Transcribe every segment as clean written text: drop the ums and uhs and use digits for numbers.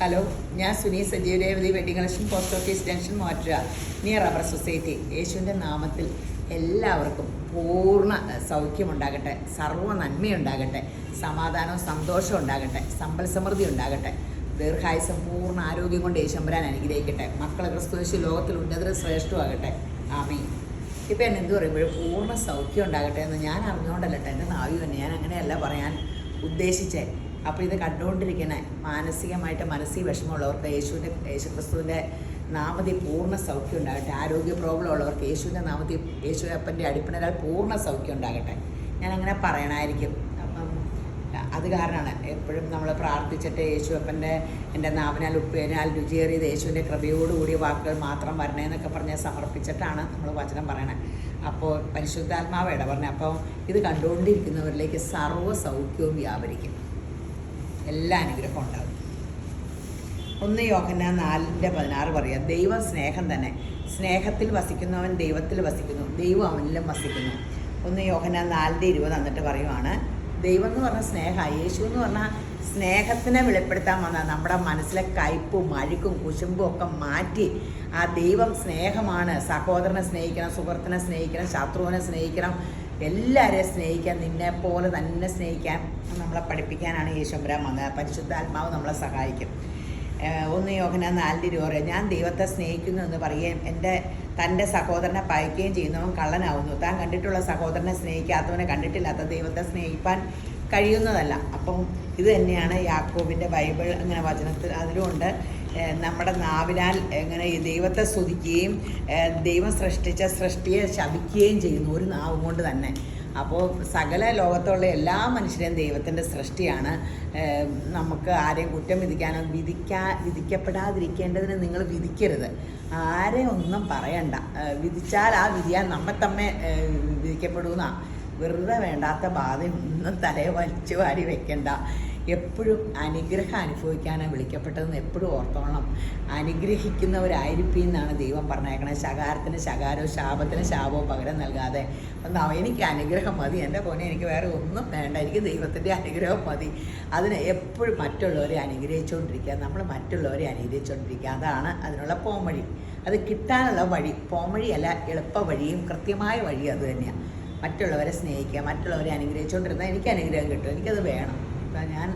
Hello, ഞാൻ Suni Sajeev Revathi wedding collection post office junction മോറ്റുക near rubber society. യേശുവിൻ്റെ നാമത്തിൽ എല്ലാവർക്കും പൂർണ്ണ സൗഖ്യമുണ്ടാകട്ടെ, സർവ്വ നന്മയുണ്ടാകട്ടെ, സമാധാനവും സന്തോഷവും ഉണ്ടാകട്ടെ, സമ്പൽ സമൃദ്ധി ഉണ്ടാകട്ടെ, ദീർഘായുസം പൂർണ്ണ ആരോഗ്യം കൊണ്ട് യേശുമ്പരാൻ അനുഗ്രഹിക്കട്ടെ. മക്കളെ ക്രിസ്തുയേശു ലോകത്തിൽ ഉന്നതരും ശ്രേഷ്ഠമാകട്ടെ. ആമീൻ. ഇപ്പം എന്നെ എന്ത് പറയുമ്പോഴും പൂർണ്ണ സൗഖ്യം ഉണ്ടാകട്ടെ എന്ന് ഞാൻ അറിഞ്ഞുകൊണ്ടല്ലട്ടെ, എൻ്റെ നാവി തന്നെ ഞാൻ അങ്ങനെയല്ല പറയാൻ ഉദ്ദേശിച്ചേ. അപ്പോൾ ഇത് കണ്ടുകൊണ്ടിരിക്കണേ മാനസികമായിട്ട് മനസ്സിൽ വിഷമമുള്ളവർക്ക് യേശുക്രിസ്തുവിൻ്റെ നാമത്തിൽ പൂർണ്ണ സൗഖ്യം ഉണ്ടാകട്ടെ. ആരോഗ്യ പ്രോബ്ലം ഉള്ളവർക്ക് യേശുവിൻ്റെ നാമത്തിൽ യേശുവപ്പൻ്റെ അടിപ്പിണരാൽ പൂർണ്ണ സൗഖ്യം ഉണ്ടാകട്ടെ. ഞാനങ്ങനെ പറയണമായിരിക്കും. അപ്പം അത് കാരണമാണ് എപ്പോഴും നമ്മൾ പ്രാർത്ഥിച്ചിട്ട് യേശുവപ്പൻ്റെ എൻ്റെ നാവിനാൽ ഉപ്പേനാൽ രുചിയേറിയത് യേശുവിൻ്റെ കൃപയോടുകൂടിയ വാക്കുകൾ മാത്രം വരണേന്നൊക്കെ പറഞ്ഞ് സമർപ്പിച്ചിട്ടാണ് നമ്മൾ വചനം പറയണത്. അപ്പോൾ പരിശുദ്ധാത്മാവ് ഇടപെടണേ. അപ്പോൾ ഇത് കണ്ടുകൊണ്ടിരിക്കുന്നവരിലേക്ക് സർവ്വ സൗഖ്യവും വ്യാപരിക്കും, എല്ലാ അനുഗ്രഹവും ഉണ്ടാകും. 1 യോഹന്നാൻ 4:16 പറയാം, ദൈവം സ്നേഹം തന്നെ, സ്നേഹത്തിൽ വസിക്കുന്നവൻ ദൈവത്തിൽ വസിക്കുന്നു, ദൈവം അവനിലും വസിക്കുന്നു. 1 യോഹന്നാൻ 4:20 എന്നിട്ട് പറയുവാണ്, ദൈവം എന്ന് പറഞ്ഞ സ്നേഹമാണ്. യേശു എന്ന് പറഞ്ഞാൽ സ്നേഹത്തിനെ വെളിപ്പെടുത്താൻ വന്ന നമ്മുടെ മനസ്സിലെ കയ്പും അഴുക്കും കുശുമ്പും ഒക്കെ മാറ്റി ആ ദൈവം സ്നേഹമാണ്. സഹോദരനെ സ്നേഹിക്കണം, സുഹൃത്തിനെ സ്നേഹിക്കണം, ശത്രുവിനെ സ്നേഹിക്കണം, എല്ലാവരെയും സ്നേഹിക്കാൻ, നിന്നെപ്പോലെ തന്നെ സ്നേഹിക്കാൻ നമ്മളെ പഠിപ്പിക്കാനാണ് യേശുമ്പരാൻ വന്നത്. പരിശുദ്ധാത്മാവ് നമ്മളെ സഹായിക്കും. 1 യോഹന്നാൻ 4:20 ഞാൻ ദൈവത്തെ സ്നേഹിക്കുന്നു എന്ന് പറയുകയും തൻ്റെ സഹോദരനെ പയക്കുകയും ചെയ്യുന്നവൻ കള്ളനാവുന്നു. താൻ കണ്ടിട്ടുള്ള സഹോദരനെ സ്നേഹിക്കാത്തവനെ കണ്ടിട്ടില്ലാത്ത ദൈവത്തെ സ്നേഹിപ്പാൻ കഴിയുന്നതല്ല. അപ്പം ഇത് തന്നെയാണ് യാക്കോബിൻ്റെ ബൈബിൾ അങ്ങനെ വചനത്തിൽ അതിലുമുണ്ട്. നമ്മുടെ നാവിനാൽ എങ്ങനെ ഈ ദൈവത്തെ സ്തുതിക്കുകയും ദൈവം സൃഷ്ടിച്ച സൃഷ്ടിയെ ശപിക്കുകയും ചെയ്യുന്നു ഒരു നാവും കൊണ്ട് തന്നെ. അപ്പോൾ സകല ലോകത്തുള്ള എല്ലാ മനുഷ്യരെയും ദൈവത്തിൻ്റെ സൃഷ്ടിയാണ്. നമുക്ക് ആരെയും കുറ്റം വിധിക്കാനോ വിധിക്കപ്പെടാതിരിക്കേണ്ടതിന് നിങ്ങൾ വിധിക്കരുത്. ആരെയും ഒന്നും പറയണ്ട. വിധിച്ചാൽ ആ വിധിയാൽ നമ്മെ വിധിക്കപ്പെടുന്ന വെറുതെ വേണ്ടാത്ത ബാധയൊന്നും തലയെ വലിച്ചു വാരി വെക്കണ്ട. എപ്പോഴും അനുഗ്രഹം അനുഭവിക്കാനാണ് വിളിക്കപ്പെട്ടതെന്ന് എപ്പോഴും ഓർത്തോണം. അനുഗ്രഹിക്കുന്നവരായിരിക്കും എന്നാണ് ദൈവം പറഞ്ഞേക്കണത്. ശകാരത്തിന് ശകാരവും ശാപത്തിന് ശാപവും പകരം നൽകാതെ എനിക്ക് അനുഗ്രഹം മതി, എൻ്റെ പോലെ എനിക്ക് വേറെ ഒന്നും വേണ്ട, എനിക്ക് ദൈവത്തിൻ്റെ അനുഗ്രഹം മതി. അതിന് എപ്പോഴും മറ്റുള്ളവരെ അനുഗ്രഹിച്ചുകൊണ്ടിരിക്കുക, നമ്മൾ മറ്റുള്ളവരെ അനുഗ്രഹിച്ചുകൊണ്ടിരിക്കുക. അതാണ് അതിനുള്ള പോംവഴി. അത് കിട്ടാനുള്ള വഴി പോംവഴിയല്ല, എളുപ്പ വഴിയും കൃത്യമായ വഴിയും അത് തന്നെയാണ്. മറ്റുള്ളവരെ സ്നേഹിക്കുക, മറ്റുള്ളവരെ അനുഗ്രഹിച്ചുകൊണ്ടിരുന്നാൽ എനിക്ക് അനുഗ്രഹം കിട്ടും, എനിക്കത് വേണം. അപ്പം ഞാൻ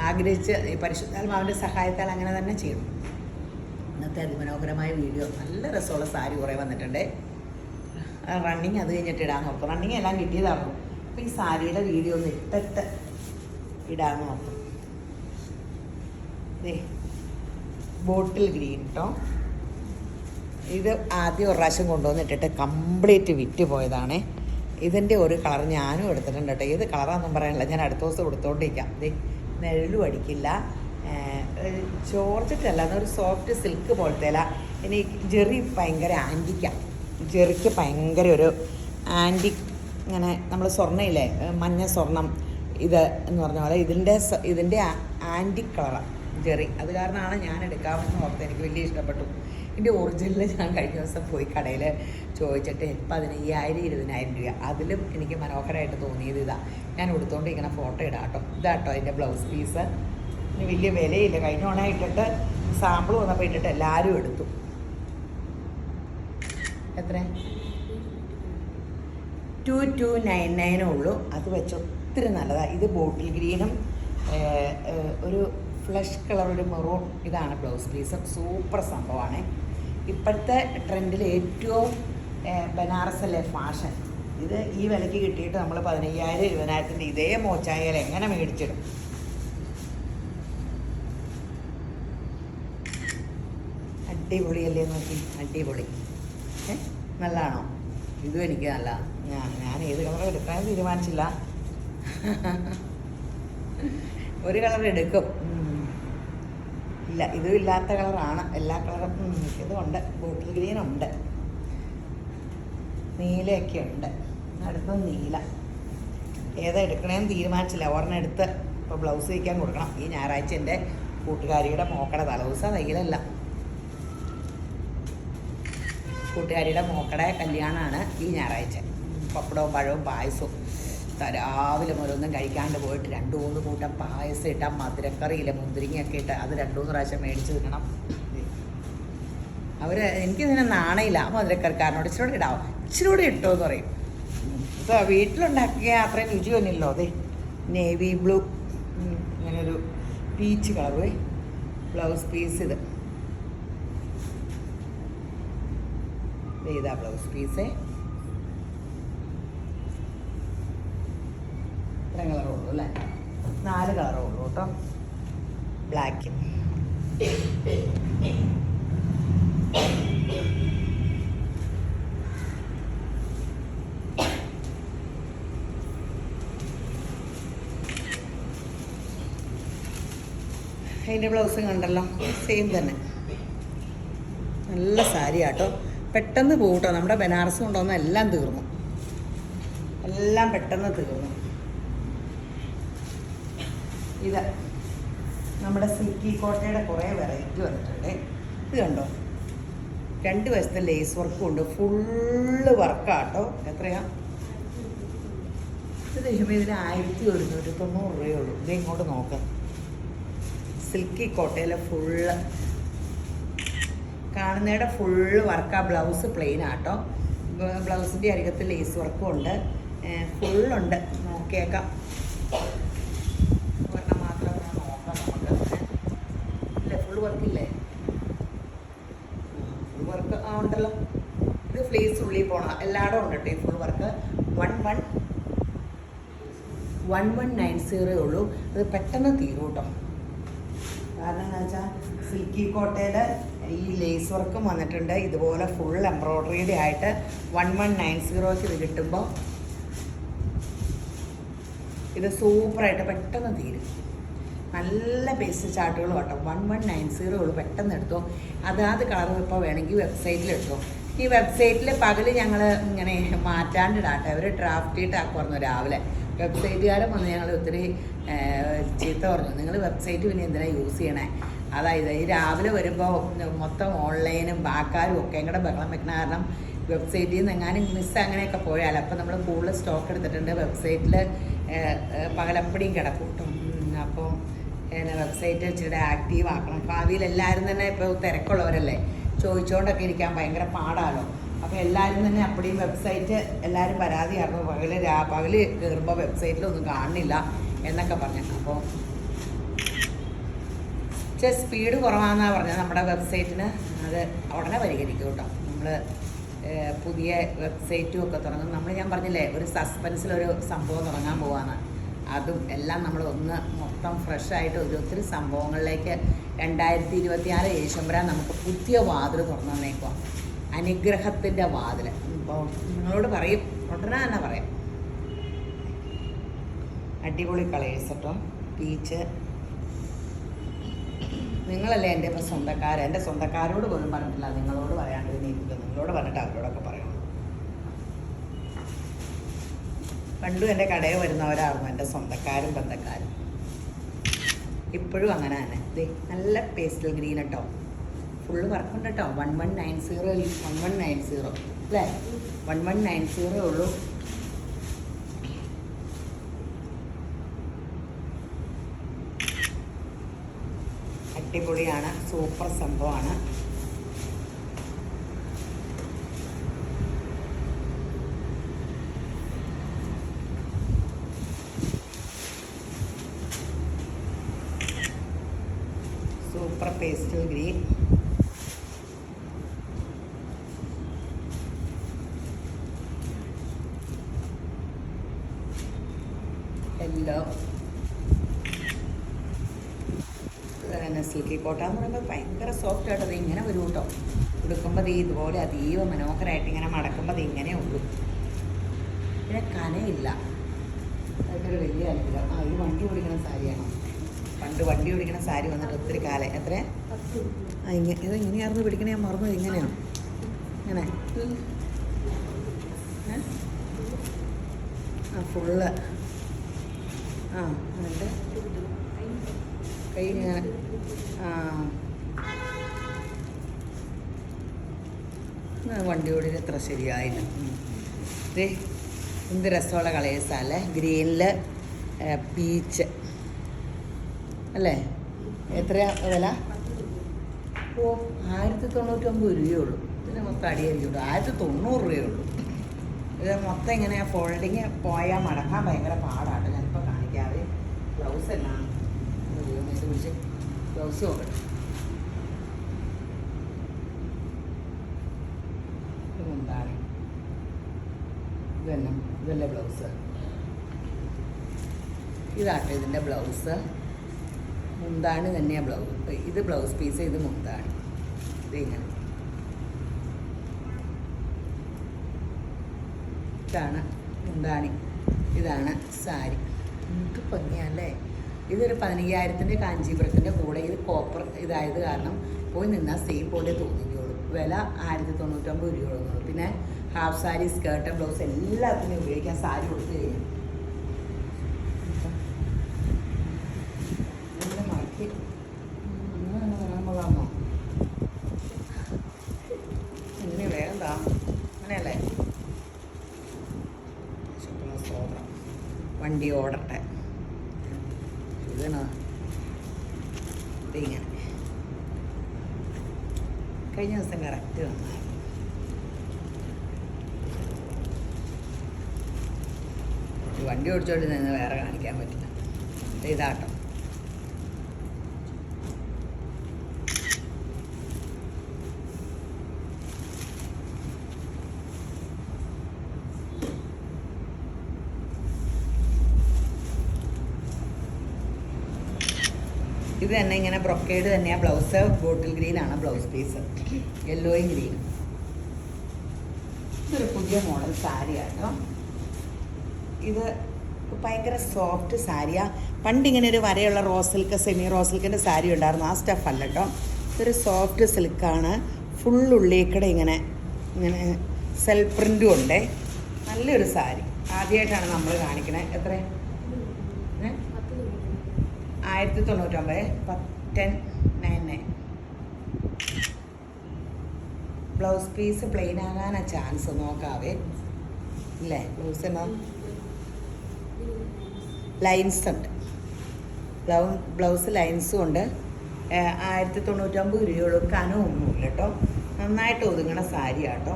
ആഗ്രഹിച്ച് ഈ പരിശുദ്ധാത്മാവിൻ്റെ സഹായത്താൽ അങ്ങനെ തന്നെ ചെയ്യണം. ഇന്നത്തെ അതിമനോഹരമായ വീഡിയോ, നല്ല രസമുള്ള സാരി കുറേ വന്നിട്ടുണ്ട്. റണ്ണിങ് അത് കഴിഞ്ഞിട്ട് ഇടാൻ നോക്കും. റണ്ണിങ് എല്ലാം കിട്ടിയതാണ്. അപ്പോൾ ഈ സാരിയുടെ വീഡിയോ ഒന്ന് ഇട്ടിട്ട് ഇടാൻ നോക്കും. ബോട്ടിൽ ഗ്രീൻ കേട്ടോ. ഇത് ആദ്യം ഒരു പ്രാവശ്യം കൊണ്ടുവന്നിട്ടിട്ട് കംപ്ലീറ്റ് വിറ്റ് പോയതാണ്. ഇതിൻ്റെ ഒരു കളർ ഞാനും എടുത്തിട്ടുണ്ട് കേട്ടോ. ഏത് കളറാണെന്നും പറയാനില്ല, ഞാൻ അടുത്ത ദിവസം കൊടുത്തോണ്ടിരിക്കാം. നെഴലും അടിക്കില്ല, ചോർച്ചിട്ടല്ല, എന്നൊരു സോഫ്റ്റ് സിൽക്ക് പോലത്തെ അല്ല. ഇനി ജെറി ഭയങ്കര ആൻറ്റിക്കാണ്. ജെറിക്ക് ഭയങ്കര ഒരു ആൻറ്റിക്, ഇങ്ങനെ നമ്മൾ സ്വർണ്ണയില്ലേ, മഞ്ഞ സ്വർണം ഇത് എന്ന് പറഞ്ഞ പോലെ ഇതിൻ്റെ ആൻറ്റിക് കളറാണ് ജെറി. അത് കാരണമാണ് ഞാൻ എടുക്കാമെന്ന് ഓർത്ത്. എനിക്ക് വലിയ ഇഷ്ടപ്പെട്ടു. ഇതിൻ്റെ ഒറിജിനൽ ഞാൻ കഴിഞ്ഞ ദിവസം പോയി കടയിൽ ചോദിച്ചിട്ട് 15,000 20,000 രൂപ. അതിലും എനിക്ക് മനോഹരമായിട്ട് തോന്നിയത് ഇതാണ്. ഞാൻ ഉടുത്തോണ്ടിരിക്കുന്ന ഫോട്ടോ ഇടാം കേട്ടോ. ഇതാട്ടോ അതിൻ്റെ ബ്ലൗസ് പീസ്. ഇനി വലിയ വിലയില്ല. കഴിഞ്ഞ ഓണം ഇട്ടിട്ട് സാമ്പിൾ വന്നപ്പോൾ ഇട്ടിട്ട് എല്ലാവരും എടുത്തു. എത്ര 2299 ഉള്ളൂ. അത് വെച്ച് ഒത്തിരി നല്ലതാണ്. ഇത് ബോട്ടിൽ ഗ്രീനും ഒരു ഫ്ലഷ് കളർ, ഒരു മെറൂൺ, ഇതാണ് ബ്ലൗസ് പീസ്. സൂപ്പർ സംഭവമാണ്. ഇപ്പോഴത്തെ ട്രെൻഡിൽ ഏറ്റവും ബനാറസല്ലേ ഫാഷൻ. ഇത് ഈ വിലയ്ക്ക് കിട്ടിയിട്ട് നമ്മൾ 15,000 20,000 ഇതേ മോച്ചായാൽ എങ്ങനെ മേടിച്ചിടും? അടിപൊളിയല്ലേ നോക്കി, അടിപൊളി. നല്ലതാണോ? ഇതും എനിക്ക് നല്ല. ഞാൻ ഏത് കളർ എടുക്കാൻ തീരുമാനിച്ചില്ല. ഒരു കളർ എടുക്കും. ഇല്ല, ഇതും ഇല്ലാത്ത കളറാണ്. എല്ലാ കളറും ഇതുണ്ട്. ബോട്ടിൽ ഗ്രീനുണ്ട്, നീലയൊക്കെ ഉണ്ട്. അടുത്ത നീല. ഏതാ എടുക്കണേന്ന് തീരുമാനിച്ചില്ല. ഒരെണ്ണം എടുത്ത് ഇപ്പോൾ ബ്ലൗസ് തയ്ക്കാൻ കൊടുക്കണം. ഈ ഞായറാഴ്ച എൻ്റെ കൂട്ടുകാരിയുടെ മോക്കടെ തലേദിവസം തയ്യലല്ല, കൂട്ടുകാരിയുടെ മോക്കടെ കല്യാണമാണ് ഈ ഞായറാഴ്ച. പപ്പടവും പഴവും പായസവും രാവിലെ മുതലൊന്നും കഴിക്കാണ്ട് പോയിട്ട് 2-3 കൂട്ടം പായസം ഇട്ടാൽ മധുരക്കറിയില്ല മുന്തിരിങ്ങയൊക്കെ ഇട്ട് അത് 2-3 പ്രാവശ്യം മേടിച്ച് തിന്നണം. അവർ എനിക്കിതിനെ നാണയില്ല. മധുരക്കറിക്കാരനോട് ഇച്ചിരി കൂടെ ഇടാവും, ഇച്ചിരി കൂടെ ഇട്ടോ എന്ന് പറയും. ഇപ്പോൾ വീട്ടിലുണ്ടാക്കിയ അത്രയും രുചി തന്നെയല്ലോ. അതെ നേവി ബ്ലൂ ഇങ്ങനൊരു പീച്ച് കളറ് ബ്ലൗസ് പീസ്. ഇതാ ബ്ലൗസ് പീസ്. ഇത്രയും കളറേ ഉള്ളൂ അല്ലേ? 4 കളറേ ഉള്ളൂ കേട്ടോ. ബ്ലാക്ക്, അതിൻ്റെ ബ്ലൗസും കണ്ടല്ലോ, സെയിം തന്നെ. നല്ല സാരി ആട്ടോ. പെട്ടെന്ന് പോകട്ടോ. നമ്മുടെ ബനാറസ് കൊണ്ടുവന്ന എല്ലാം തീർന്നു, എല്ലാം പെട്ടെന്ന് തീർന്നു. ഇത് നമ്മുടെ സിൽക്കി കോട്ടയുടെ കുറേ വെറൈറ്റി വന്നിട്ടുണ്ട്. ഇത് കണ്ടോ, 2 വശത്തെ ലേസ് വർക്കും ഉണ്ട്. ഫുള്ള് വർക്കാട്ടോ. എത്രയാ ഇത്? കഴിയുമ്പോൾ ഇതിന് 1190 രൂപയേ ഉള്ളൂ. ഇത് ഇങ്ങോട്ട് നോക്കാം. സിൽക്കി കോട്ടയിലെ ഫുള്ള് കാണുന്നയുടെ ഫുള്ള് വർക്കാ. ബ്ലൗസ് പ്ലെയിൻ ആട്ടോ. ബ്ലൗസിൻ്റെ അരികത്ത് ലേസ് വർക്കും ഉണ്ട്. ഫുള്ളുണ്ട്. നോക്കിയേക്കാം. ഒരെണ്ണം മാത്രം ഞാൻ നോക്കാം. നമുക്ക് ഇല്ലേ, ഫുൾ വർക്കില്ലേ? ഫുൾ വർക്ക് ഉണ്ടല്ലോ. ഇത് ഫ്ലീസ് ഉള്ളിൽ പോകണം. എല്ലായിടും ഉണ്ട് കേട്ടോ ഈ ഫുൾ വർക്ക്. 1190 ഉള്ളൂ. അത് പെട്ടെന്ന് തീരും കേട്ടോ. കാരണം എന്താ വെച്ചാൽ സിൽക്കി കോട്ടയിൽ ഈ ലേസ് വർക്കും വന്നിട്ടുണ്ട്. ഇതുപോലെ ഫുൾ എംബ്രോയ്ഡറിയുടെ ആയിട്ട് 1190 ഇത് കിട്ടുമ്പോൾ ഇത് സൂപ്പറായിട്ട് പെട്ടെന്ന് തീരും. നല്ല പേസ്റ്റ് ചാർട്ടുകൾ കേട്ടോ. 1190 ഉള്ളൂ. പെട്ടെന്ന് എടുത്തോ. അതാത് കളർ ഇപ്പോൾ വേണമെങ്കിൽ വെബ്സൈറ്റിൽ എടുത്തോ. ഈ വെബ്സൈറ്റിൽ പകൽ ഞങ്ങൾ ഇങ്ങനെ മാറ്റാണ്ടിടാട്ടെ. അവർ ഡ്രാഫ്റ്റ് ഇട്ടാക്കുമായിരുന്നു രാവിലെ. വെബ്സൈറ്റുകാരൻ വന്ന് ഞങ്ങൾ ഒത്തിരി ചീത്ത പറഞ്ഞു. നിങ്ങൾ വെബ്സൈറ്റ് പിന്നെ എന്തിനാണ് യൂസ് ചെയ്യണേ? അതായത് ഈ രാവിലെ വരുമ്പോൾ മൊത്തം ഓൺലൈനും ബാക്കാരും ഒക്കെ കൂടെ ബഹളം വെക്കണ കാരണം വെബ്സൈറ്റിൽ നിന്ന് എങ്ങാനും മിസ് അങ്ങനെയൊക്കെ പോയാൽ അപ്പോൾ നമ്മൾ കൂടുതൽ സ്റ്റോക്ക് എടുത്തിട്ടുണ്ട്. വെബ്സൈറ്റിൽ പകലപ്പടിയും കിടക്കും കേട്ടോ. അപ്പം വെബ്സൈറ്റ് ഇച്ചിരി ആക്റ്റീവ് ആക്കണം. ഭാവിയിൽ എല്ലാവരും തന്നെ ഇപ്പോൾ തിരക്കുള്ളവരല്ലേ, ചോദിച്ചുകൊണ്ടൊക്കെ ഇരിക്കാൻ ഭയങ്കര പാടാണല്ലോ. അപ്പോൾ എല്ലാവരും തന്നെ അപ്പടിയും വെബ്സൈറ്റ് എല്ലാവരും പരാതിയായിരുന്നു. പകൽ കയറുമ്പോൾ വെബ്സൈറ്റിലൊന്നും കാണുന്നില്ല എന്നൊക്കെ പറഞ്ഞു. അപ്പോൾ ഇച്ചിരി സ്പീഡ് കുറവാണെന്നാണ് പറഞ്ഞത് നമ്മുടെ വെബ്സൈറ്റിന്. അത് ഉടനെ പരിഹരിക്കും കേട്ടോ. നമ്മൾ പുതിയ വെബ്സൈറ്റും ഒക്കെ തുടങ്ങും. ഞാൻ പറഞ്ഞില്ലേ ഒരു സസ്പെൻസിലൊരു സംഭവം തുടങ്ങാൻ പോവാന്ന്. അതും എല്ലാം നമ്മൾ മൊത്തം ഫ്രഷായിട്ട് ഒത്തിരി സംഭവങ്ങളിലേക്ക് 2026 യേശുമ്പരാൻ നമുക്ക് പുതിയ വാതിൽ തുറന്നു തന്നേക്കുക. അനുഗ്രഹത്തിൻ്റെ വാതിൽ. ഇപ്പോൾ നിങ്ങളോട് പറയും, ഉടനെ തന്നെ പറയാം. അടിപൊളി കളേഴ്സ് കേട്ടോ. പീച്ച്. നിങ്ങളല്ലേ എൻ്റെ ഇപ്പോൾ സ്വന്തക്കാർ. എൻ്റെ സ്വന്തക്കാരോട് പോലും പറഞ്ഞിട്ടില്ല. നിങ്ങളോട് പറയാണ്ട് ഇരിക്കുക. നിങ്ങളോട് പറഞ്ഞിട്ട് അവരോടൊക്കെ പറയണം. പണ്ടും എൻ്റെ കടയിൽ വരുന്നവരായിരുന്നു എൻ്റെ സ്വന്തക്കാരും ബന്ധക്കാരും. ഇപ്പോഴും അങ്ങനെ തന്നെ. ഇതേ നല്ല പേസ്റ്റൽ ഗ്രീൻ കേട്ടോ. ഫുള്ള് വർക്കുണ്ട് കേട്ടോ. 1190 അല്ലേ? 1190 ഉള്ളൂ. അടിപൊളിയാണ്. സൂപ്പർ സംഭവമാണ്. Super pastel green. യെല്ലോ. തന്നെ സിൽക്കി കോട്ട എന്ന് പറയുമ്പോൾ ഭയങ്കര സോഫ്റ്റ് ആയിട്ട് അത് ഇങ്ങനെ വരും കേട്ടോ. ഉടുക്കുമ്പോൾ അത് ഇതുപോലെ അതീവ മനോഹരമായിട്ട് ഇങ്ങനെ മടക്കുമ്പോൾ അത് ഇങ്ങനെ ഉള്ളൂ. പിന്നെ കനയില്ല. അതൊക്കെ ഒരു വലിയ അനുഗ്രഹം. ഇത് വണ്ടി ഓടിക്കുന്ന സാരിയാണോ? പണ്ട് വണ്ടി ഓടിക്കുന്ന സാരി വന്നിട്ട് ഒത്തിരി കാലം. എത്ര? ഇതെങ്ങനെയായിരുന്നു പിടിക്കണേ? ഞാൻ മറന്നു. ഇങ്ങനെയാണ് ഇങ്ങനെ ഫുള്ള്. എന്നിട്ട് കൈ ഇങ്ങനെ വണ്ടി ഓടിന് എത്ര ശരിയായില്ല. എന്ത് രസമുള്ള കളേഴ്സാല്ലേ. ഗ്രീനിൽ പീച്ച് അല്ലേ. എത്രയാ വില? ഓ 1099 രൂപയുള്ളൂ. ഇതിന് മൊത്തം അടിയായിരിക്കും 1090 രൂപയുള്ളൂ. ഇത് മൊത്തം ഇങ്ങനെ ഫോൾഡിങ് പോയാൽ മടക്കാൻ ഭയങ്കര പാടാണ്. ഞാനിപ്പോൾ കാണിക്കാതെ. ബ്ലൗസ് എല്ലാം ഇത് പിടിച്ച് ബ്ലൗസ് നോക്കട്ടെ. ഇതെന്താണ് ഇതല്ലേ ബ്ലൗസ്. ഇതാട്ടോ ഇതിൻ്റെ ബ്ലൗസ്. മുന്താണി തന്നെയാണ് ബ്ലൗസ്. ഇത് ബ്ലൗസ് പീസ്, ഇത് മുന്താണി. ഇതിങ്ങനെ ഇതാണ് മുന്താണി, ഇതാണ് സാരി. നമുക്ക് ഭംഗിയല്ലേ. ഇതൊരു 15,000 കാഞ്ചീപുരത്തിൻ്റെ കൂടെ ഇത് കോപ്പർ ഇതായത് കാരണം പോയി നിന്നാൽ സെയിം പോലെ തോന്നിക്കോളൂ. വില 1099 രൂപയുള്ളൂ. പിന്നെ ഹാഫ് സാരി, സ്കേർട്ട്, ബ്ലൗസ് എല്ലാത്തിനും ഉപയോഗിക്കാൻ സാരി കൊടുത്തു കഴിഞ്ഞു. മടക്കി അങ്ങനെ വരാൻ കൊള്ളാമോ? ഇങ്ങനെ വേഗം താ അങ്ങനെയല്ലേ. വണ്ടി ഓടട്ടെ. ഇതിനാ ഇതിങ്ങനെ കഴിഞ്ഞ ദിവസം കറക്റ്റ് വന്നാൽ വണ്ടി ഓടിച്ചോണ്ട് നിന്ന് വേറെ കാണിക്കാൻ പറ്റില്ല. ഇതാട്ടോ ഇത് തന്നെ ഇങ്ങനെ ബ്രൊക്കേഡ് തന്നെയാണ് ബ്ലൗസ്. ബോട്ടിൽ ഗ്രീനാണ് ബ്ലൗസ് പീസ്, യെല്ലോയും ഗ്രീനും. ഇതൊരു പുതിയ മോഡൽ സാരിയാട്ടോ. ഇത് ഭയങ്കര സോഫ്റ്റ് സാരിയാണ്. പണ്ടിങ്ങനെ ഒരു വരയുള്ള സിൽക്ക്, സെമി സിൽക്കിൻ്റെ സാരി ഉണ്ടായിരുന്നു. ആ സ്റ്റഫ് അല്ല കേട്ടോ. ഇതൊരു സോഫ്റ്റ് സിൽക്കാണ്. ഫുൾ ഉള്ളിക്കടെ ഇങ്ങനെ ഇങ്ങനെ സെൽഫ് പ്രിൻറ്റും ഉണ്ട്. നല്ലൊരു സാരി. ആദ്യമായിട്ടാണ് നമ്മൾ കാണിക്കണേ. എത്ര? 1099. 1099. ബ്ലൗസ് പീസ് പ്ലെയിൻ ആകാനാ ചാൻസ്. നോക്കാവേ ഇല്ലേ. ബ്ലൗസ് എന്നാ ലൈൻസ് ഉണ്ട്. ബ്ലൗസ് ലൈൻസും ഉണ്ട്. 1099 രൂപയുള്ളൂ. കനമൊന്നുമില്ല കേട്ടോ. നന്നായിട്ട് ഒതുങ്ങണ സാരി ആട്ടോ.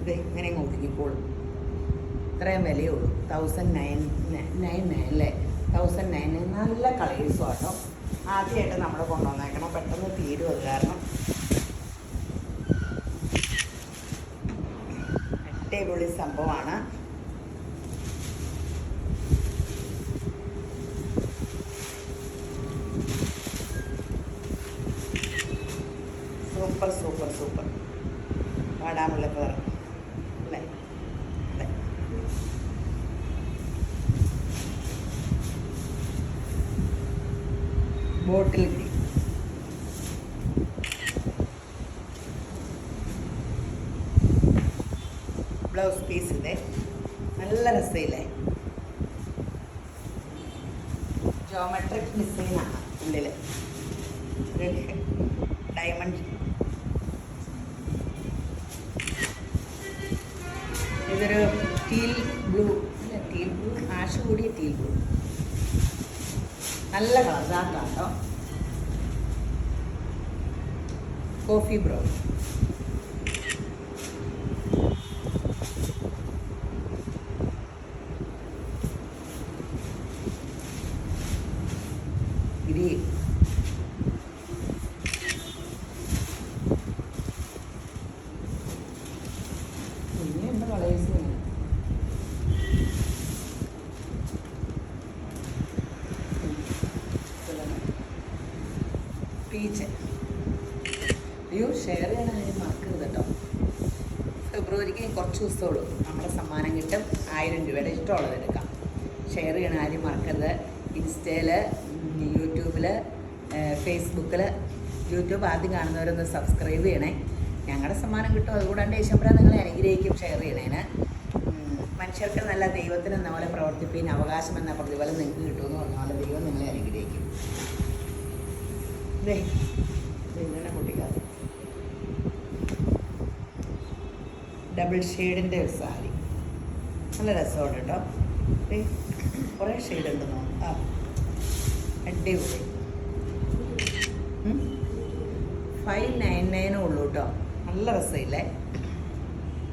ഇത് ഇങ്ങനെ ഒതുങ്ങിക്കോളും. ഇത്രയും വിലയുള്ളൂ. 1099 അല്ലേ. 1009. നല്ല കളേഴ്സും ആട്ടോ. ആദ്യമായിട്ട് നമ്മൾ കൊണ്ടുവന്നേക്കണം. പെട്ടെന്ന് തീരും. അത് കാരണം അടിപൊളി സംഭവമാണ്. Super super super. വാടാമുള്ള കളർ അല്ലേ. Bottle green. ബ്ലൗസ് പീസ് ഇതേ നല്ല രസമില്ലേ. ജോമെട്രിക് ഡിസൈനാണ് ഉള്ളിൽ. ഡയമണ്ട്. ഇതൊരു ടീൽ ബ്ലൂ അല്ല, ടീൽ ബ്ലൂ, ആഷ് കൂടിയ ടീൽ ബ്ലൂ. നല്ല കളർ കേട്ടോ. Coffee brown. ഗ്രീൻ. പിന്നെ എന്താ കളേഴ്സ്? പീച്ച്. അയ്യോ, ഷെയർ ചെയ്യണ കാര്യം മറക്കരുത് കേട്ടോ. ഫെബ്രുവരിക്ക് കുറച്ച് ദിവസമുള്ളൂ. നമ്മുടെ സമ്മാനം കിട്ടും. 1000 രൂപയുടെ ഇഷ്ടമുള്ളത് എടുക്കാം. ഷെയർ ചെയ്യണ കാര്യം മറക്കരുത്. ഇൻസ്റ്റയിൽ, യൂട്യൂബിൽ, ഫേസ്ബുക്കിൽ. യൂട്യൂബ് ആദ്യം കാണുന്നവരൊന്ന് സബ്സ്ക്രൈബ് ചെയ്യണേ. ഞങ്ങളുടെ സമ്മാനം കിട്ടും. അതുകൂടാണ്ട് യേശുബ്രാൻ നിങ്ങളെ അനുഗ്രഹിക്കും ഷെയർ ചെയ്യണേന്. മനുഷ്യർക്ക് നല്ല ദൈവത്തിന് എന്ന പോലെ പ്രവർത്തിപ്പിൻ, അവകാശം എന്ന പ്രതിഫലം നിങ്ങൾക്ക് കിട്ടുമെന്ന് പറഞ്ഞ പോലെ ദൈവം നിങ്ങളെ അനുഗ്രഹിക്കും. ഇതേ ഇങ്ങനെ കുട്ടിക്കാത്ത ഡബിൾ ഷെയ്ഡിൻ്റെ ഒരു സാരി. നല്ല രസമുണ്ട് കേട്ടോ. കുറേ ഷെയ്ഡ് ഉണ്ടെന്നോ. ആ അടിപൊളി. 599 ഉള്ളൂ കേട്ടോ. നല്ല രസമില്ലേ?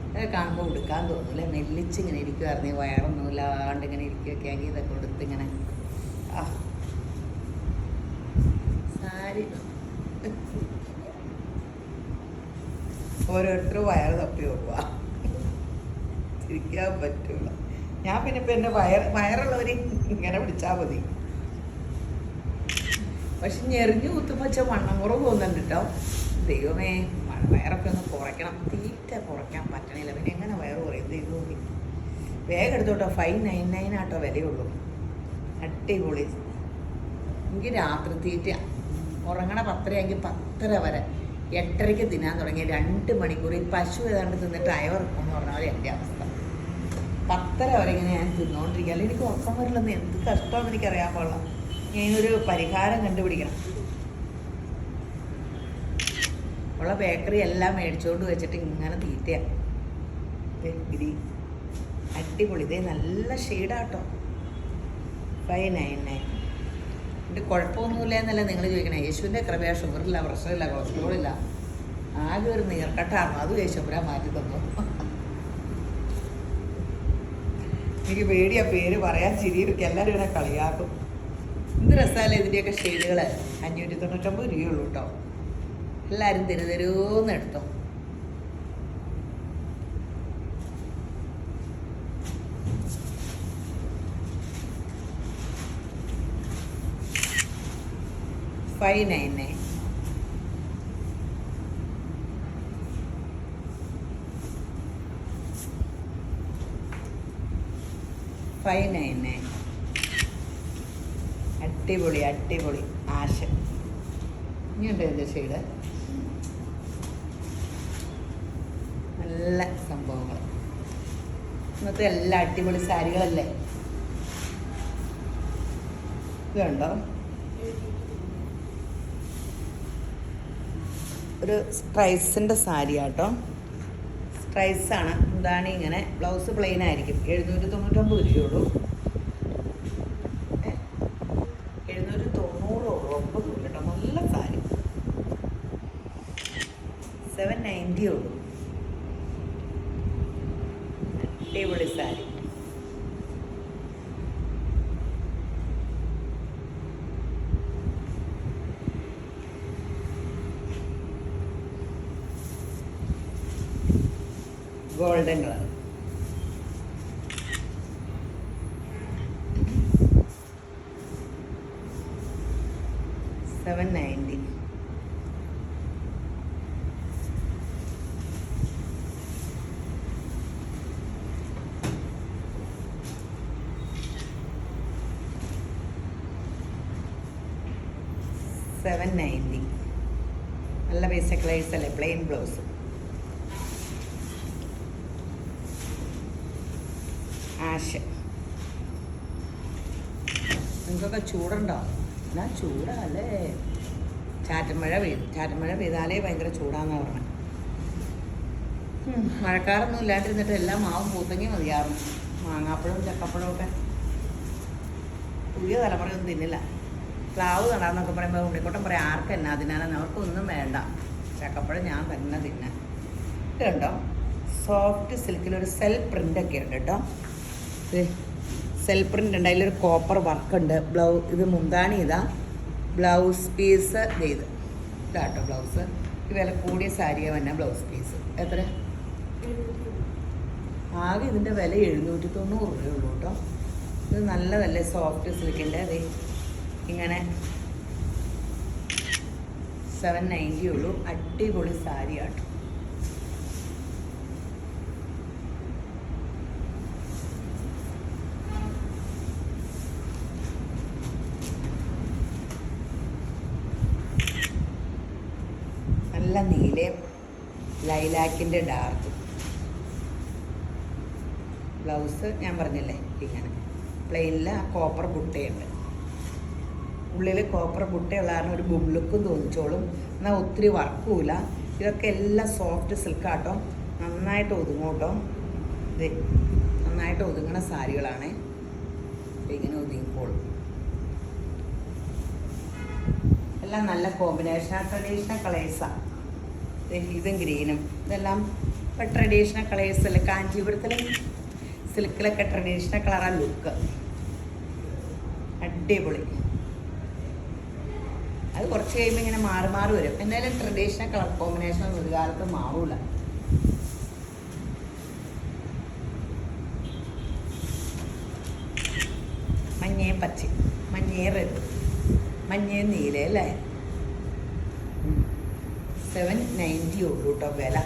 അതൊക്കെ കാണുമ്പോൾ ഉടുക്കാൻ തോന്നില്ല. നെല്ലിച്ചിങ്ങനെ ഇരിക്കുമായിരുന്നു. വയറൊന്നും ഇല്ലാണ്ട് ഇങ്ങനെ ഇരിക്കുകയൊക്കെ ആണെങ്കിൽ ഇതൊക്കെ കൊടുത്ത് ഇങ്ങനെ ആ സാരി ഓരോരുത്തരും വയറ് തപ്പി നോക്കുക. ചിരിക്കാൻ പറ്റൂല. ഞാൻ പിന്നെ ഇപ്പം എൻ്റെ വയറുള്ളവർ ഇങ്ങനെ പിടിച്ചാൽ മതി. പക്ഷെ ഞെറിഞ്ഞു കുത്തുമ്പോൾ വണ്ണം കുറവ് തോന്നുന്നുണ്ട് കേട്ടോ. ദൈവമേ, വയറൊക്കെ ഒന്ന് കുറയ്ക്കണം. തീറ്റ കുറയ്ക്കാൻ പറ്റണില്ല. പിന്നെ എങ്ങനെ വയറ് കുറയും ദൈവമേ. വേഗം എടുത്തോട്ടോ. 599 ആട്ടോ വിലയുള്ളൂ. അടിപൊളി. എനിക്ക് രാത്രി തീറ്റ ഉറങ്ങണ 10:30 10:30 വരെ 8:30 തിന്നാൻ തുടങ്ങി 2 മണിക്കൂർ. ഈ പശു ഏതാണ്ട് തിന്നിട്ട് അയവർക്കുമെന്ന് പറഞ്ഞ പോലെ എൻ്റെ അവസ്ഥ. 10:30 വരെ ഇങ്ങനെ ഞാൻ തിന്നുകൊണ്ടിരിക്കുക. അല്ലെങ്കിൽ എനിക്ക് ഉറക്കം വരില്ലെന്ന് എന്ത് കഷ്ടമാണെന്ന് എനിക്കറിയാൻ പാടില്ല. ഞാനൊരു പരിഹാരം കണ്ടുപിടിക്കണം. ഉള്ള ബേക്കറി എല്ലാം മേടിച്ചുകൊണ്ട് വെച്ചിട്ട് ഇങ്ങനെ തീറ്റയാണ്. അടിപൊളി. ഇതേ നല്ല ഷെയ്ഡാട്ടോ. 599. എൻ്റെ കുഴപ്പമൊന്നുമില്ല എന്നല്ല നിങ്ങൾ ചോദിക്കണേ. യേശുവിൻ്റെ കൃപയാ. ഷുഗറില്ല, പ്രഷറില്ല, കൊളസ്ട്രോളില്ല. ആകെ ഒരു നീർക്കട്ടായിരുന്നു. അത് യേശുപുര മാറ്റി തന്നു. എനിക്ക് പേടിയാ പേര് പറയാൻ. ചിരിയിരിക്കും. എല്ലാവരും ഇങ്ങനെ കളിയാക്കും. എന്ത് രസമല്ലേ ഇതിൻ്റെയൊക്കെ ഷെയ്ഡുകൾ. 599 രൂപയുള്ളൂ കേട്ടോ. എല്ലാവരും തരുതരൂന്ന് എടുത്തോ. $599. അടിപൊളി അടിപൊളി. ആശ ഇനിയുണ്ട് എൻ്റെ ഷെയ്ഡ്. നല്ല സംഭവങ്ങൾ. ഇന്നത്തെ എല്ലാ അടിപൊളി സാരികളല്ലേ. ഇത് കണ്ടോ, ഒരു സ്ട്രൈസിൻ്റെ സാരി ആട്ടോ. സ്ട്രൈസാണ്. എന്താണ് ഇങ്ങനെ ബ്ലൗസ് പ്ലെയിൻ ആയിരിക്കും. 799 രൂപയുള്ളൂ. 790 9 കേട്ടോ. നല്ല സാരി. 790 ഉള്ളൂ. അടിപൊളി സാരി. Golden colour. $790. $790. നല്ല ബേസിക് ലൈസ് അല്ലേ. Plain blouse. ആഷ്. നിങ്ങൾക്കൊക്കെ ചൂടുണ്ടോ? എന്നാ ചൂടല്ലേ. ചാറ്റമഴ പെയ്താലേ ഭയങ്കര ചൂടാന്നാണ് പറഞ്ഞത്. മഴക്കാറൊന്നും ഇല്ലാണ്ടിരുന്നിട്ട് എല്ലാം മാവും പൂത്തെങ്കിൽ മതിയാറും. മാങ്ങാപ്പഴവും ചക്കപ്പഴവും ഒക്കെ പുതിയ തലമുറയൊന്നും തിന്നില്ല. പ്ലാവ് നടാന്നൊക്കെ പറയുമ്പോൾ ഉണ്ണിക്കോട്ടം പറയാം ആർക്കും എന്നാ തിന്നാനെന്ന്. അവർക്കൊന്നും വേണ്ട. ചക്കപ്പഴം ഞാൻ തന്നെ തിന്നാൻ. ഇത് കണ്ടോ, സോഫ്റ്റ് സിൽക്കിലൊരു സെൽഫ് പ്രിൻ്റൊക്കെ ഉണ്ട് കേട്ടോ. സെൽഫ് പ്രിൻ്റ് ഉണ്ട്. അതിലൊരു കോപ്പർ വർക്കുണ്ട്. ഇത് മുന്താണി. ഇതാ ബ്ലൗസ് പീസ്. ഇതാട്ടോ ബ്ലൗസ്. ഈ വില കൂടിയ സാരിയാണ് തന്നെ ബ്ലൗസ് പീസ്. എത്ര? ആകെ ഇതിൻ്റെ വില 790 രൂപയുള്ളൂ കേട്ടോ. ഇത് നല്ലതല്ലേ, സോഫ്റ്റ് സിൽക്കിൻ്റെ. അതെ ഇങ്ങനെ 790 ഉള്ളൂ. അടിപൊളി സാരിയാട്ടോ. നല്ല നീലയും ലൈലാക്കിൻ്റെ ഡാർക്ക്. ബ്ലൗസ് ഞാൻ പറഞ്ഞില്ലേ ഇങ്ങനെ പ്ലെയിനിൽ കോപ്പർ ബുട്ടയുണ്ട്. ഉള്ളിൽ കോപ്പർ ബുട്ടയുള്ള കാരണം ഒരു ബും ലുക്കും തോന്നിച്ചോളും. എന്നാൽ ഒത്തിരി വർക്കുമില്ല. ഇതൊക്കെ എല്ലാം സോഫ്റ്റ് സിൽക്കാട്ടോ. നന്നായിട്ട് ഒതുങ്ങൂട്ടോ. ഇത് നന്നായിട്ട് ഒതുങ്ങണ സാരികളാണ്. ഇങ്ങനെ ഒതുങ്ങിക്കോളും. എല്ലാം നല്ല കോമ്പിനേഷൻ, ട്രഡീഷണൽ കളേഴ്സാണ്. ഇതും ഗ്രീനും ഇതെല്ലാം ഇപ്പം ട്രഡീഷണൽ കളേഴ്സ് അല്ലേ. കാഞ്ചീപുരത്തിലും സിൽക്കിലൊക്കെ ട്രഡീഷണൽ കളറാണ് ലുക്ക്. അടിപൊളി. അത് കുറച്ച് കഴിയുമ്പോൾ ഇങ്ങനെ മാറി മാറി വരും. എന്തായാലും ട്രഡീഷണൽ കളർ കോമ്പിനേഷൻ ഒന്നും ഒരു കാലത്ത് മാറൂല. മഞ്ഞയും പച്ച, മഞ്ഞയും റെഡ്, മഞ്ഞയും നീല അല്ലേ. 790 ഉള്ളൂ കേട്ടോ വില.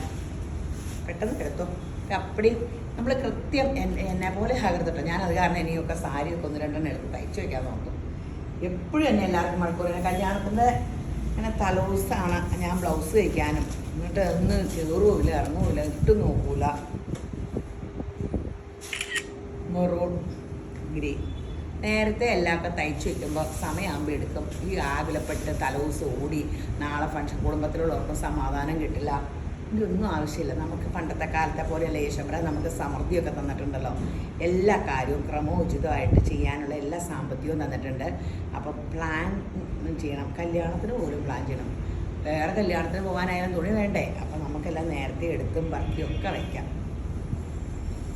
പെട്ടെന്ന് കിടത്തും. അപ്പടി നമ്മൾ കൃത്യം എന്നെ പോലെ ആകരുത് കേട്ടോ. ഞാനത് കാരണം ഇനിയൊക്കെ സാരിയൊക്കെ 1-2 എടുത്ത് തയ്ച്ചു വയ്ക്കാൻ നോക്കും. എപ്പോഴും എന്നെ എല്ലാവർക്കും മഴക്കൂറിനെ കല്യാണത്തിൻ്റെ ഇങ്ങനെ തലേദിവസമാണ് ഞാൻ ബ്ലൗസ് തയ്ക്കാനും. എന്നിട്ട് ഒന്ന് കയറുമില്ല, ഇറങ്ങുമില്ല, ഇട്ട് നോക്കൂല. മെറൂൺ ഗ്രീൻ നേരത്തെ എല്ലാമൊക്കെ തയ്ച്ചു വയ്ക്കുമ്പോൾ സമയമാകുമ്പോൾ എടുക്കും. ഈ ആകുലപ്പെട്ട് തലേദിവസം ഓടി നാളെ ഫംഗ്ഷൻ കുടുംബത്തിലുള്ളവർക്കും സമാധാനം കിട്ടില്ല. ഇതൊന്നും ആവശ്യമില്ല. നമുക്ക് പണ്ടത്തെ കാലത്തെ പോലെയല്ല ഈശ്വര നമുക്ക് സമൃദ്ധിയൊക്കെ തന്നിട്ടുണ്ടല്ലോ. എല്ലാ കാര്യവും ക്രമോചിതമായിട്ട് ചെയ്യാനുള്ള എല്ലാ സാമ്പത്തികവും തന്നിട്ടുണ്ട്. അപ്പോൾ പ്ലാൻ ചെയ്യണം. കല്യാണത്തിന് പോലും പ്ലാൻ ചെയ്യണം. വേറെ കല്യാണത്തിന് പോകാനായാലും തുണി വേണ്ടേ? അപ്പോൾ നമുക്കെല്ലാം നേരത്തെ എടുത്തും പറക്കിയും ഒക്കെ വയ്ക്കാം.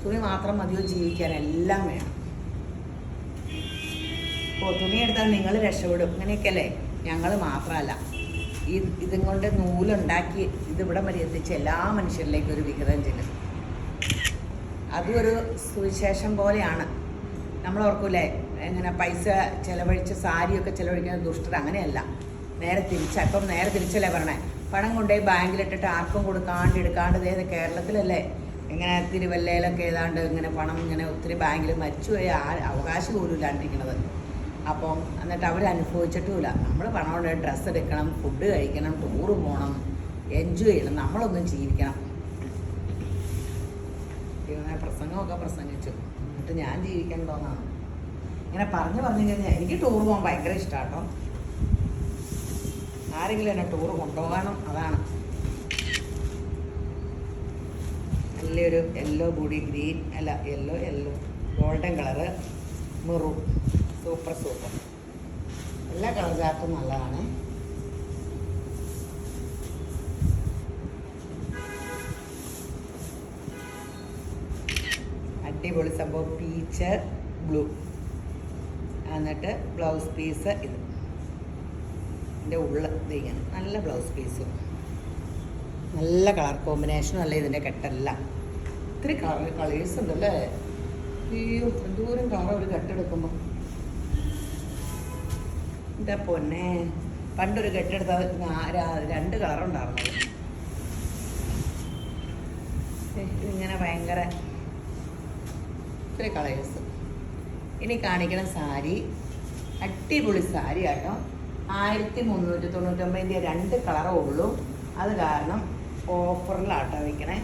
തുണി മാത്രം മതിയോ ജീവിക്കാൻ? എല്ലാം വേണം. തുണി എടുത്താൽ നിങ്ങൾ രക്ഷപ്പെടും. ഇങ്ങനെയൊക്കെയല്ലേ. ഞങ്ങൾ മാത്രമല്ല, ഇതും കൊണ്ട് നൂലുണ്ടാക്കി ഇതിവിടെ വരെ എത്തിച്ച് എല്ലാ മനുഷ്യരിലേക്കും ഒരു വിഹിതം ചെയ്യും. അതും ഒരു സുവിശേഷം പോലെയാണ്. നമ്മൾ ഓർക്കൂലേ എങ്ങനെ പൈസ ചിലവഴിച്ച് സാരിയൊക്കെ ചിലവഴിക്കുന്ന ദുഷ്ടത? അങ്ങനെയല്ല, നേരെ തിരിച്ചാണ്. ഇപ്പം നേരെ തിരിച്ചല്ലേ പറഞ്ഞേ. പണം കൊണ്ടുപോയി ബാങ്കിലിട്ടിട്ട് ആർക്കും കൊടുക്കാണ്ട് എടുക്കാണ്ട് ഇതേ കേരളത്തിലല്ലേ ഇങ്ങനെ തിരുവല്ലയിലൊക്കെ ഏതാണ്ട് ഇങ്ങനെ പണം ഇങ്ങനെ ഒത്തിരി ബാങ്കിൽ മരിച്ചുപോയ അവകാശം പോലും ഇല്ലാണ്ടിരിക്കണത്. അപ്പം എന്നിട്ട് അവരനുഭവിച്ചിട്ടുമില്ല. നമ്മൾ പണം കൊണ്ട് ഡ്രസ്സ് എടുക്കണം, ഫുഡ് കഴിക്കണം, ടൂറ് പോകണം, എൻജോയ് ചെയ്യണം, നമ്മളൊന്നും ജീവിക്കണം. പ്രസംഗമൊക്കെ പ്രസംഗിച്ചു. എന്നിട്ട് ഞാൻ ജീവിക്കണ്ടോന്നാണ് ഇങ്ങനെ പറഞ്ഞു കഴിഞ്ഞാൽ. എനിക്ക് ടൂർ പോകാൻ ഭയങ്കര ഇഷ്ടമാണ് കേട്ടോ. ആരെങ്കിലും എന്നെ ടൂർ കൊണ്ടുപോകണം, അതാണ്. നല്ലൊരു യെല്ലോ കൂടി ഗ്രീൻ അല്ല yellow golden colour, maroon. Super എല്ലാ കളർ ചാർട്ടും നല്ലതാണ്. അടിപൊളി സംഭവം. Peach blue. എന്നിട്ട് ബ്ലൗസ് പീസ് ഇത് ഇതിൻ്റെ ഇങ്ങനെ നല്ല ബ്ലൗസ് പീസും നല്ല കളർ കോമ്പിനേഷനും അല്ല. ഇതിൻ്റെ കെട്ടെല്ലാം ഒത്തിരി കളേഴ്സ് ഉണ്ടല്ലേ. അയ്യോ എന്തോരം കളർ ഒരു കെട്ടെടുക്കുമ്പോൾ. എന്താ പൊന്നെ, പണ്ടൊരു കെട്ടെടുത്താൽ 2 കളറുണ്ടായിരുന്നത്. ഇതിങ്ങനെ ഭയങ്കര ഇത്രയും കളേഴ്സ്. ഇനി കാണിക്കണ സാരി അടിപൊളി സാരി കേട്ടോ. 1399 2 കളറേ ഉള്ളൂ. അത് കാരണം ഓഫറിലാട്ടോ വയ്ക്കണേ.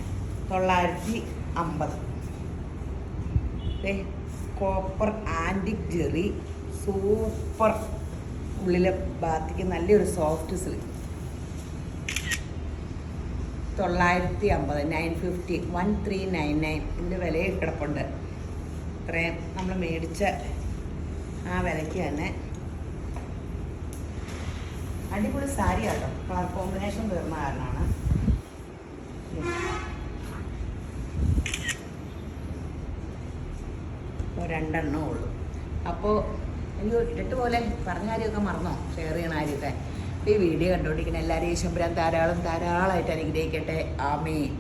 950. Copper antique Jerry super. ഉള്ളിലെ ബാത്തിക്ക് നല്ലൊരു സോഫ്റ്റ് സിൽക്ക്. 950 950 1399 ഇതിൻ്റെ വില കിടപ്പുണ്ട്. ഇത്രയും നമ്മൾ മേടിച്ച ആ വിലയ്ക്ക് തന്നെ അടിപൊളി സാരി കേട്ടോ. കളർ കോമ്പിനേഷൻ തീർന്ന കാരണമാണ്. ഇപ്പോൾ 2 എണ്ണമേ ഉള്ളൂ. അപ്പോൾ അയ്യോ ഇരട്ട് പോലെ പറഞ്ഞ കാര്യമൊക്കെ മറന്നോ? ഷെയർ ചെയ്യണ കാര്യമൊക്കെ. ഈ വീഡിയോ കണ്ടുകൊണ്ടിരിക്കുന്ന എല്ലാവരെയും ഈശ്വരൻ ധാരാളമായിട്ട് അനുഗ്രഹിക്കട്ടെ. ആമേൻ.